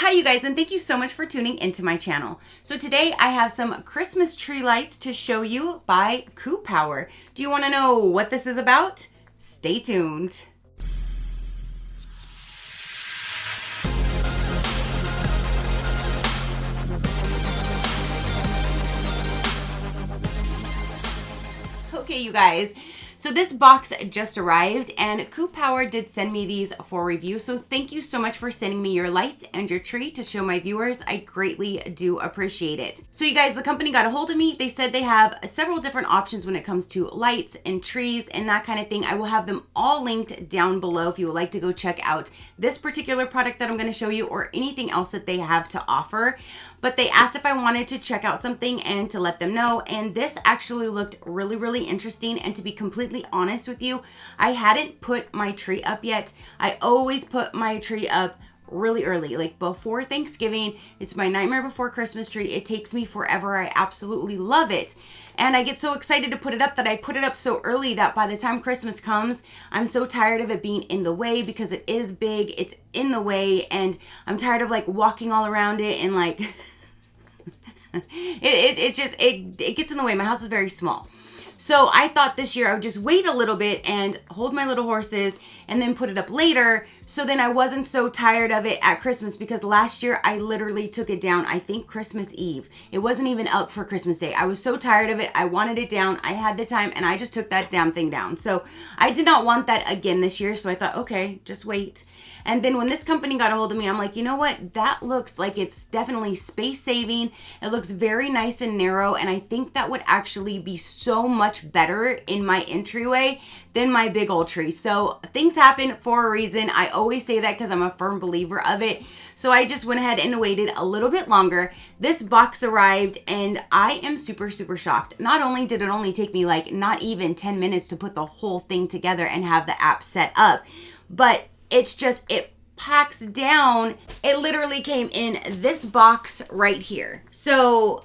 Hi you guys, and thank you so much for tuning into my channel. So today I have some Christmas tree lights to show you by KOOPOWER. Do you want to know what this is about? Stay tuned. Okay, you guys. So this box just arrived and KOOPOWER did send me these for review. So thank you so much for sending me your lights and your tree to show my viewers. I greatly do appreciate it. So you guys, the company got a hold of me. They said they have several different options when it comes to lights and trees and that kind of thing. I will have them all linked down below if you would like to go check out this particular product that I'm going to show you or anything else that they have to offer. But they asked if I wanted to check out something and to let them know. And this actually looked really, really interesting. And to be completely honest with you, I hadn't put my tree up yet. I always put my tree up really early, like before Thanksgiving. It's my nightmare before Christmas tree. It takes me forever. I absolutely love it. And I get so excited to put it up that I put it up so early that by the time Christmas comes, I'm so tired of it being in the way because it is big, it's in the way, and I'm tired of like walking all around it and like, it gets in the way. My house is very small. So I thought this year I would just wait a little bit and hold my little horses and then put it up later. So then I wasn't so tired of it at Christmas, because last year I literally took it down, I think Christmas Eve. It wasn't even up for Christmas Day. I was so tired of it. I wanted it down. I had the time and I just took that damn thing down. So I did not want that again this year. So I thought, okay, just wait. And then when this company got a hold of me, I'm like, you know what? That looks like it's definitely space saving. It looks very nice and narrow. And I think that would actually be so much better in my entryway than my big old tree. So things happen for a reason. I always say that because I'm a firm believer of it. So I just went ahead and waited a little bit longer. This box arrived and I am super, super shocked. Not only did it only take me like not even 10 minutes to put the whole thing together and have the app set up, but it's just, it packs down. It literally came in this box right here. So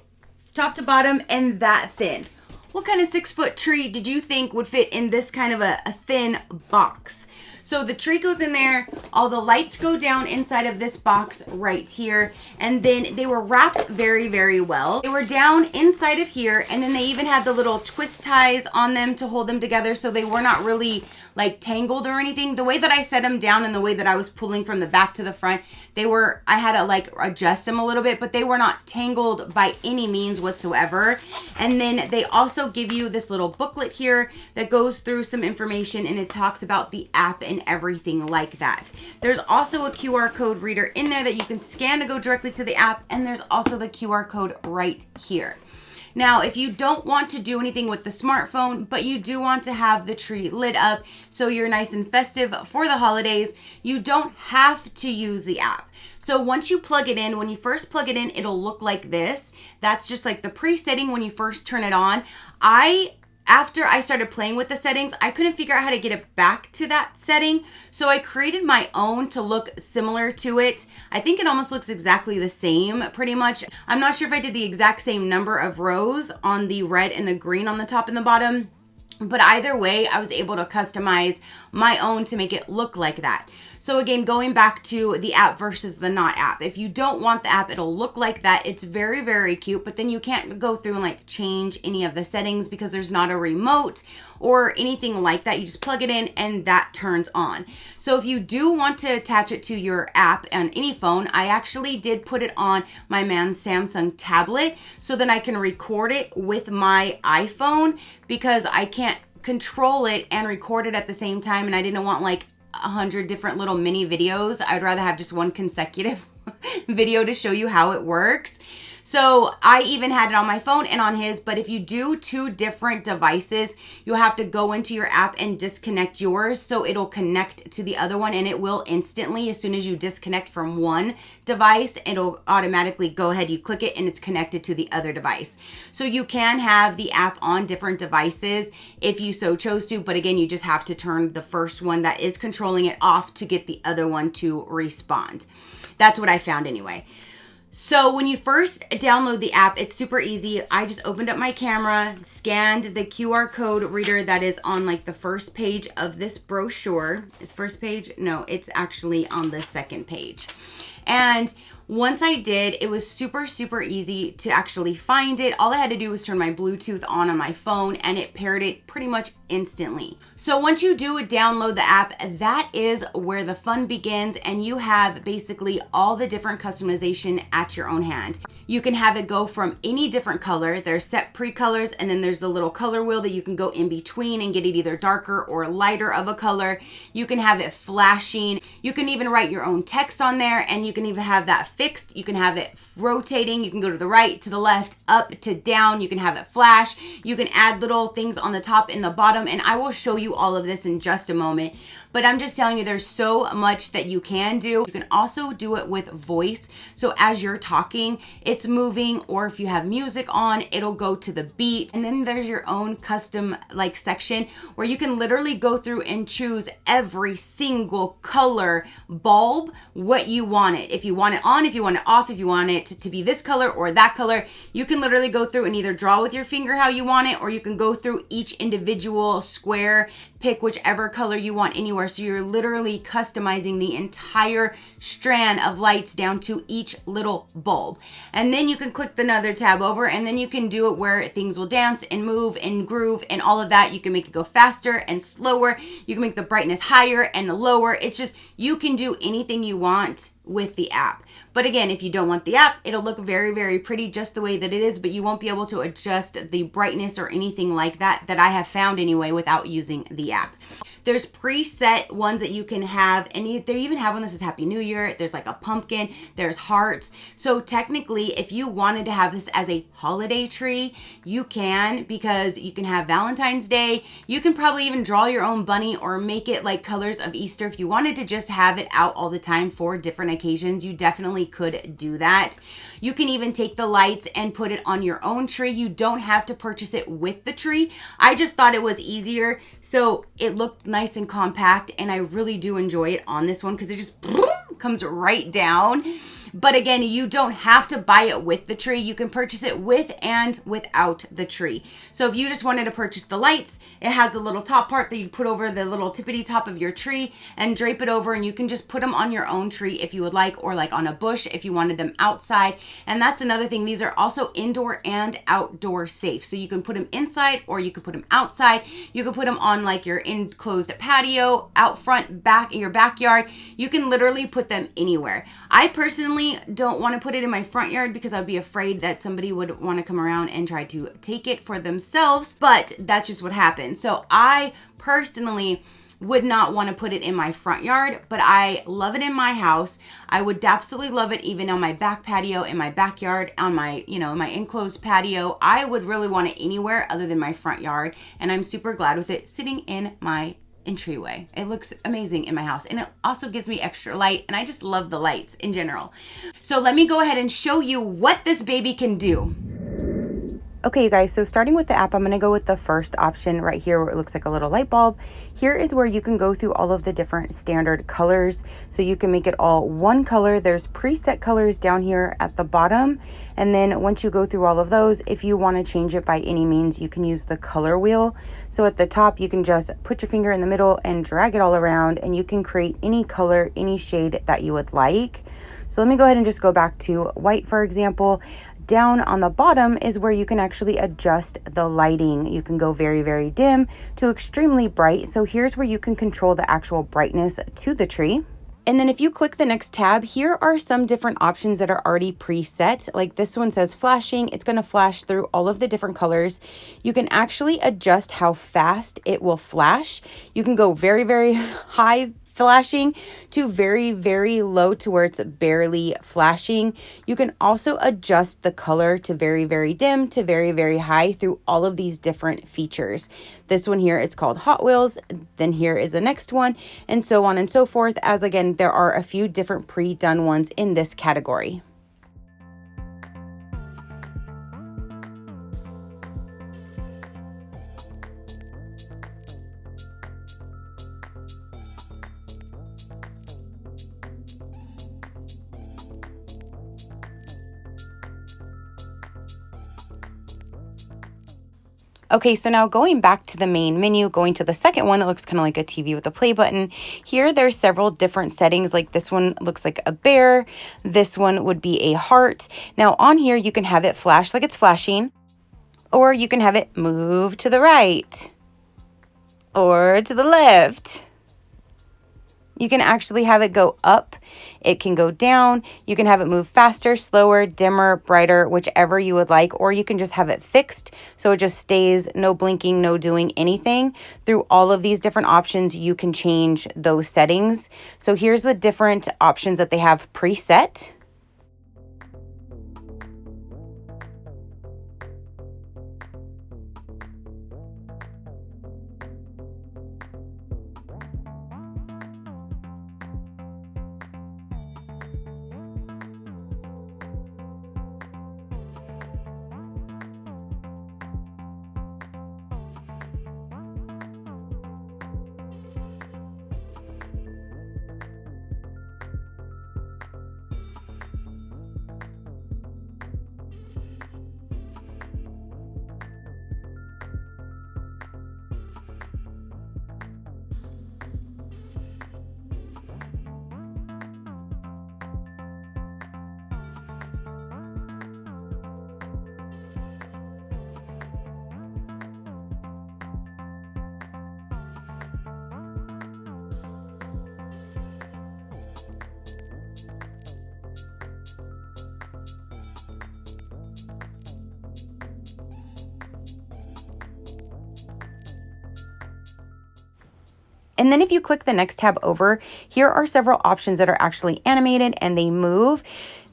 top to bottom and that thin. What kind of 6-foot tree did you think would fit in this kind of a thin box? So the tree goes in there, all the lights go down inside of this box right here, and then they were wrapped very, very well. They were down inside of here, and then they even had the little twist ties on them to hold them together, so they were not really like tangled or anything. The way that I set them down and the way that I was pulling from the back to the front, I had to like adjust them a little bit, but they were not tangled by any means whatsoever. And then they also give you this little booklet here that goes through some information, and it talks about the app and everything like that. There's also a QR code reader in there that you can scan to go directly to the app, and there's also the QR code right here. Now, if you don't want to do anything with the smartphone, but you do want to have the tree lit up so you're nice and festive for the holidays, you don't have to use the app. So once you plug it in, when you first plug it in, it'll look like this. That's just like the pre-setting when you first turn it on. After I started playing with the settings, I couldn't figure out how to get it back to that setting. So I created my own to look similar to it. I think it almost looks exactly the same, pretty much. I'm not sure if I did the exact same number of rows on the red and the green on the top and the bottom. But either way, I was able to customize my own to make it look like that. So again, going back to the app versus the not app. If you don't want the app, it'll look like that. It's very, very cute, but then you can't go through and like change any of the settings because there's not a remote or anything like that. You just plug it in and that turns on. So if you do want to attach it to your app on any phone, I actually did put it on my man's Samsung tablet so then I can record it with my iPhone, because I can't control it and record it at the same time, and I didn't want like 100 different little mini videos. I'd rather have just one consecutive video to show you how it works. So I even had it on my phone and on his, but if you do 2 different devices, you'll have to go into your app and disconnect yours so it'll connect to the other one, and it will instantly. As soon as you disconnect from one device, it'll automatically go ahead, you click it, and it's connected to the other device. So you can have the app on different devices if you so chose to, but again, you just have to turn the first one that is controlling it off to get the other one to respond. That's what I found anyway. So when you first download the app, it's super easy. I just opened up my camera, scanned the QR code reader that is on like the first page of this brochure. It's first page? No, it's actually on the second page. And Once I did, it was super, super easy to actually find it. All I had to do was turn my Bluetooth on my phone and it paired it pretty much instantly. So once you do download the app, that is where the fun begins, and you have basically all the different customization at your own hand. You can have it go from any different color. There's set pre-colors, and then there's the little color wheel that you can go in between and get it either darker or lighter of a color. You can have it flashing. You can even write your own text on there, and you can even have that fixed. You can have it rotating. You can go to the right, to the left, up to down. You can have it flash. You can add little things on the top and the bottom, and I will show you all of this in just a moment. But I'm just telling you, there's so much that you can do. You can also do it with voice. So as you're talking, it's moving, or if you have music on, it'll go to the beat. And then there's your own custom like section where you can literally go through and choose every single color bulb, what you want it. If you want it on, if you want it off, if you want it to be this color or that color, you can literally go through and either draw with your finger how you want it, or you can go through each individual square, pick whichever color you want anywhere. So you're literally customizing the entire strand of lights down to each little bulb. And then you can click another tab over, and then you can do it where things will dance and move and groove and all of that. You can make it go faster and slower. You can make the brightness higher and lower. It's just, you can do anything you want with the app. But again, if you don't want the app, it'll look very, very pretty just the way that it is, but you won't be able to adjust the brightness or anything like that I have found anyway without using the app. There's preset ones that you can have, and they even have one that says Happy New Year. There's like a pumpkin, there's hearts. So technically, if you wanted to have this as a holiday tree, you can, because you can have Valentine's Day. You can probably even draw your own bunny or make it like colors of Easter. If you wanted to just have it out all the time for different occasions, you definitely could do that. You can even take the lights and put it on your own tree. You don't have to purchase it with the tree. I just thought it was easier. So it looked nice and compact, and I really do enjoy it on this one because it just comes right down. But again, you don't have to buy it with the tree. You can purchase it with and without the tree. So if you just wanted to purchase the lights, it has a little top part that you put over the little tippity top of your tree and drape it over, and you can just put them on your own tree if you would like, or like on a bush if you wanted them outside. And that's another thing. These are also indoor and outdoor safe. So you can put them inside or you can put them outside. You can put them on like your enclosed patio, out front, back in your backyard. You can literally put them anywhere. I personally don't want to put it in my front yard because I'd be afraid that somebody would want to come around and try to take it for themselves, but that's just what happens. So I personally would not want to put it in my front yard, but I love it in my house. I would absolutely love it even on my back patio, in my backyard, on my, my enclosed patio. I would really want it anywhere other than my front yard, and I'm super glad with it sitting in my entryway. It looks amazing in my house, and it also gives me extra light, and I just love the lights in general. So let me go ahead and show you what this baby can do. Okay, you guys, so starting with the app, I'm going to go with the first option right here where it looks like a little light bulb. Here is where you can go through all of the different standard colors. So you can make it all one color. There's preset colors down here at the bottom. And then once you go through all of those, if you want to change it by any means, you can use the color wheel. So at the top, you can just put your finger in the middle and drag it all around, and you can create any color, any shade that you would like. So let me go ahead and just go back to white, for example. Down on the bottom is where you can actually adjust the lighting. You can go very, very dim to extremely bright. So here's where you can control the actual brightness to the tree. And then if you click the next tab, here are some different options that are already preset. Like this one says flashing. It's going to flash through all of the different colors. You can actually adjust how fast it will flash. You can go very, very high flashing to very, very low to where it's barely flashing. You can also adjust the color to very, very dim to very, very high through all of these different features. This one here, it's called Hot Wheels. Then here is the next one, and so on and so forth, as again, there are a few different pre-done ones in this category. Okay, so now going back to the main menu, going to the second one that looks kind of like a TV with a play button. Here there's several different settings, like this one looks like a bear. This one would be a heart. Now on here you can have it flash like it's flashing, or you can have it move to the right or to the left. You can actually have it go up. It can go down. You can have it move faster, slower, dimmer, brighter, whichever you would like, or you can just have it fixed so it just stays, no blinking, no doing anything. Through all of these different options, you can change those settings. So here's the different options that they have preset. And then if you click the next tab over, here are several options that are actually animated and they move.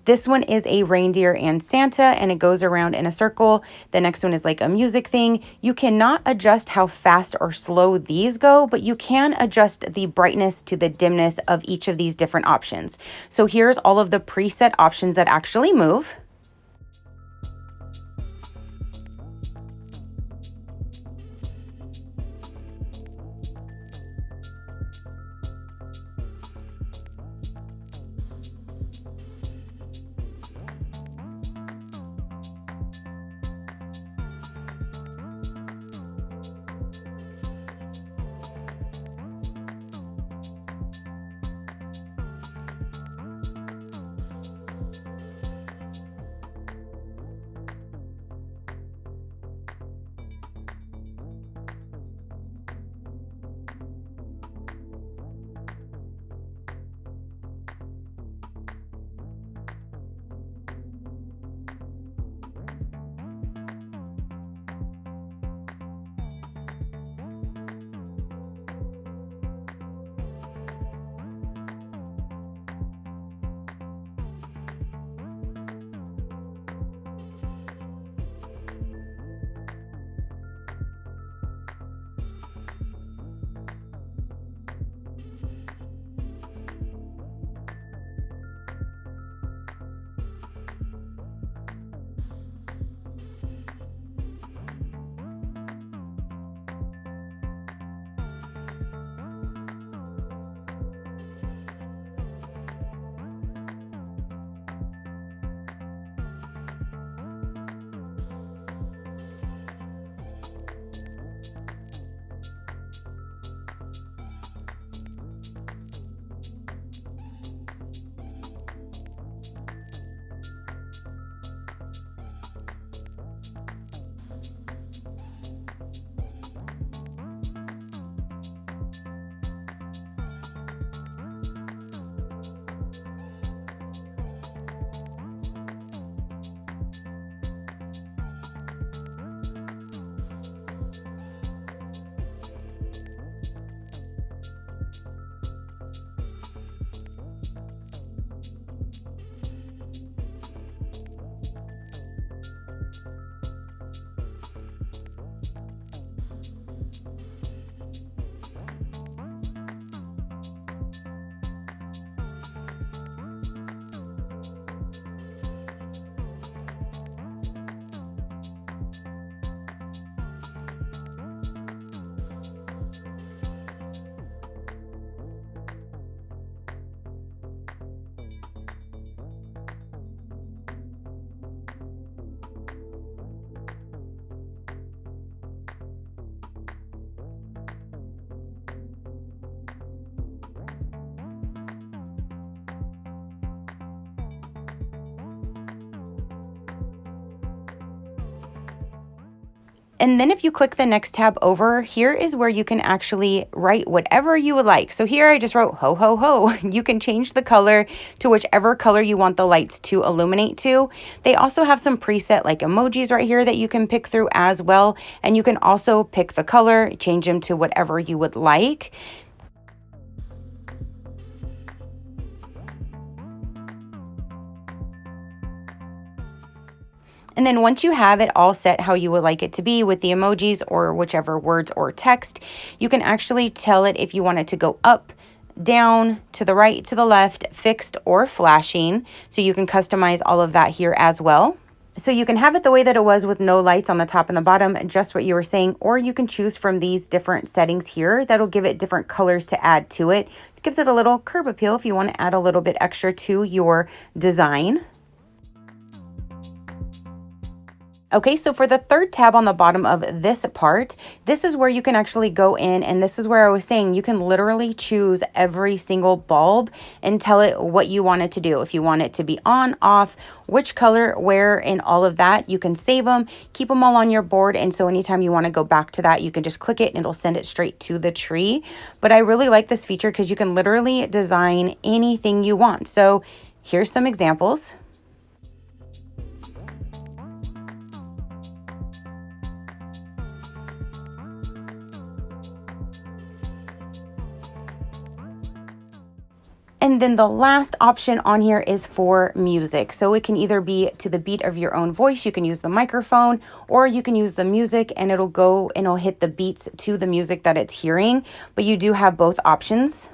This one is a reindeer and Santa, and it goes around in a circle. The next one is like a music thing. You cannot adjust how fast or slow these go, but you can adjust the brightness to the dimness of each of these different options. So here's all of the preset options that actually move. And then if you click the next tab over, here is where you can actually write whatever you would like. So here I just wrote ho, ho, ho. You can change the color to whichever color you want the lights to illuminate to. They also have some preset like emojis right here that you can pick through as well. And you can also pick the color, change them to whatever you would like. And then once you have it all set how you would like it to be with the emojis or whichever words or text, you can actually tell it if you want it to go up, down, to the right, to the left, fixed or flashing. So you can customize all of that here as well. So you can have it the way that it was with no lights on the top and the bottom, just what you were saying, or you can choose from these different settings here that'll give it different colors to add to it. It gives it a little curb appeal if you want to add a little bit extra to your design. Okay, so for the third tab on the bottom of this part, this is where you can actually go in, and this is where I was saying you can literally choose every single bulb and tell it what you want it to do. If you want it to be on, off, which color, where, and all of that, you can save them, keep them all on your board, and so anytime you want to go back to that, you can just click it and it'll send it straight to the tree. But I really like this feature because you can literally design anything you want. So here's some examples. And then the last option on here is for music. So it can either be to the beat of your own voice, you can use the microphone, or you can use the music and it'll go and it'll hit the beats to the music that it's hearing. But you do have both options.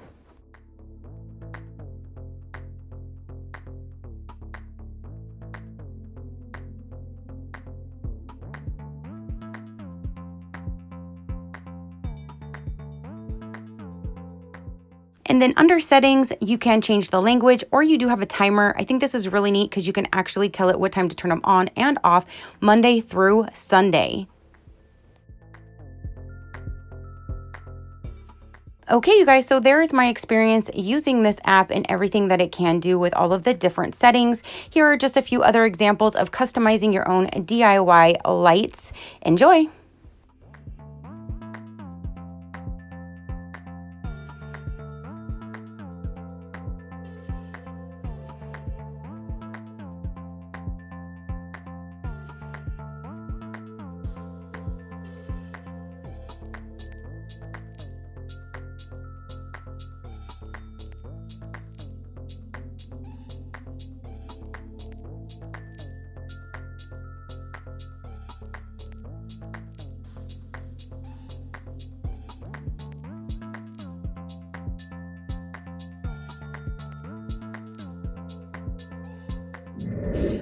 And then under settings, you can change the language, or you do have a timer. I think this is really neat because you can actually tell it what time to turn them on and off Monday through Sunday. Okay, you guys, so there is my experience using this app and everything that it can do with all of the different settings. Here are just a few other examples of customizing your own DIY lights. Enjoy!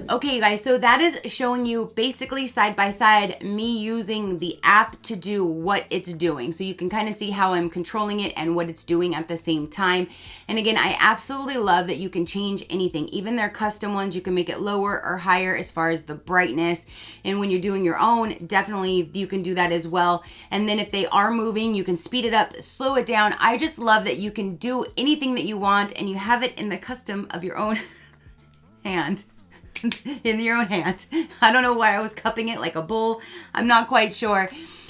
Okay, you guys, so that is showing you basically side by side me using the app to do what it's doing. So you can kind of see how I'm controlling it and what it's doing at the same time. And again, I absolutely love that you can change anything. Even their custom ones, you can make it lower or higher as far as the brightness. And when you're doing your own, definitely you can do that as well. And then if they are moving, you can speed it up, slow it down. I just love that you can do anything that you want and you have it in the custom of your own hand. In your own hand. I don't know why I was cupping it like a bowl. I'm not quite sure.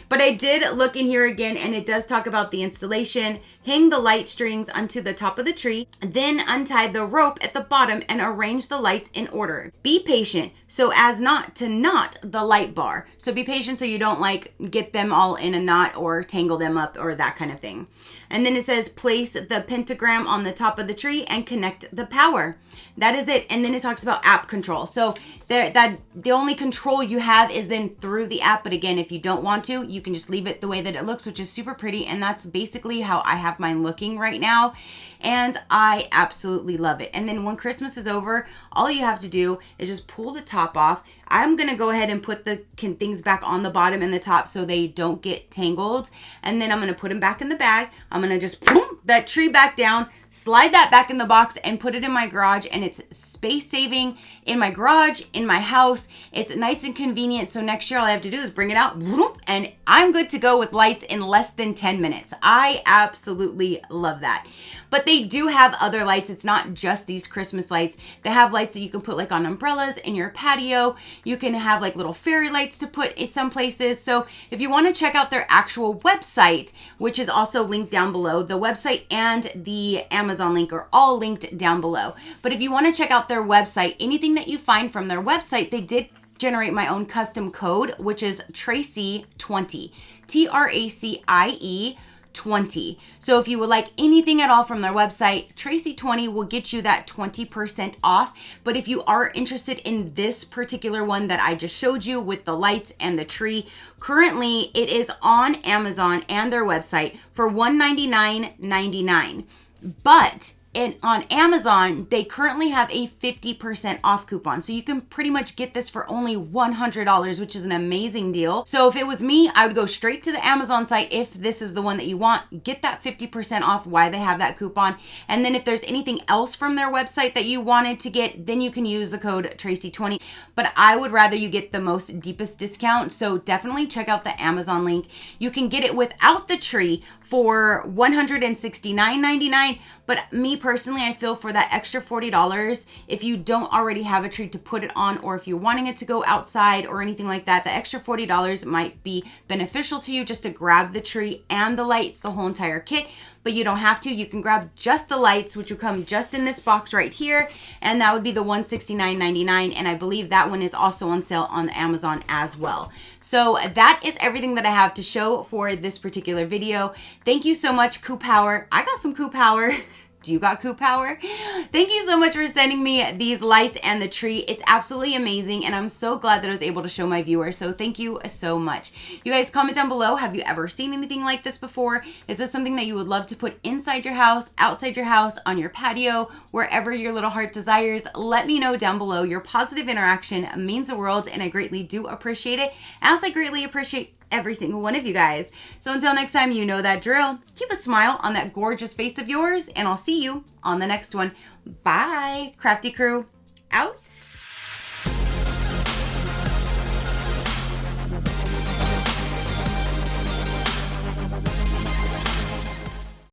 But I did look in here again, and it does talk about the installation. Hang the light strings onto the top of the tree, then untie the rope at the bottom and arrange the lights in order. Be patient so as not to knot the light bar. So be patient so you don't like get them all in a knot or tangle them up or that kind of thing. And then it says place the pentagram on the top of the tree and connect the power. That is it. And then it talks about app control. So the only control you have is then through the app. But again, if you don't want to, you can just leave it the way that it looks, which is super pretty. And that's basically how I have mine looking right now. And I absolutely love it. And then when Christmas is over, all you have to do is just pull the top off. I'm going to go ahead and put the things back on the bottom and the top so they don't get tangled. And then I'm going to put them back in the bag. I'm going to just boom that tree back down, slide that back in the box and put it in my garage, and it's space saving in my garage, in my house. It's nice and convenient. So next year all I have to do is bring it out and I'm good to go with lights in less than 10 minutes. I absolutely love that. But they do have other lights. It's not just these Christmas lights. They have lights that you can put like on umbrellas in your patio. You can have like little fairy lights to put in some places. So if you want to check out their actual website, which is also linked down below, the website and the Amazon link are all linked down below. But if you want to check out their website, anything that you find from their website, they did generate my own custom code, which is Tracie20, Tracie 20. So if you would like anything at all from their website, Tracie20 will get you that 20% off. But if you are interested in this particular one that I just showed you with the lights and the tree, currently it is on Amazon and their website for $199.99. But on Amazon, they currently have a 50% off coupon. So you can pretty much get this for only $100, which is an amazing deal. So if it was me, I would go straight to the Amazon site if this is the one that you want. Get that 50% off while they have that coupon. And then if there's anything else from their website that you wanted to get, then you can use the code Tracie20. But I would rather you get the most deepest discount. So definitely check out the Amazon link. You can get it without the tree for $169.99. But me personally, I feel for that extra $40, if you don't already have a tree to put it on, or if you're wanting it to go outside or anything like that, the extra $40 might be beneficial to you just to grab the tree and the lights, the whole entire kit. But you don't have to. You can grab just the lights, which will come just in this box right here, and that would be the $169.99. And I believe that one is also on sale on Amazon as well. So that is everything that I have to show for this particular video. Thank you so much, KOOPOWER. I got some KOOPOWER. Do you got KOOPOWER? Thank you so much for sending me these lights and the tree. It's absolutely amazing, and I'm so glad that I was able to show my viewers. So thank you so much. You guys comment down below. Have you ever seen anything like this before? Is this something that you would love to put inside your house, outside your house, on your patio, wherever your little heart desires? Let me know down below. Your positive interaction means the world, and I greatly do appreciate it, as I greatly appreciate every single one of you guys. So until next time, you know that drill. Keep a smile on that gorgeous face of yours, and I'll see you on the next one. Bye. Crafty crew, out.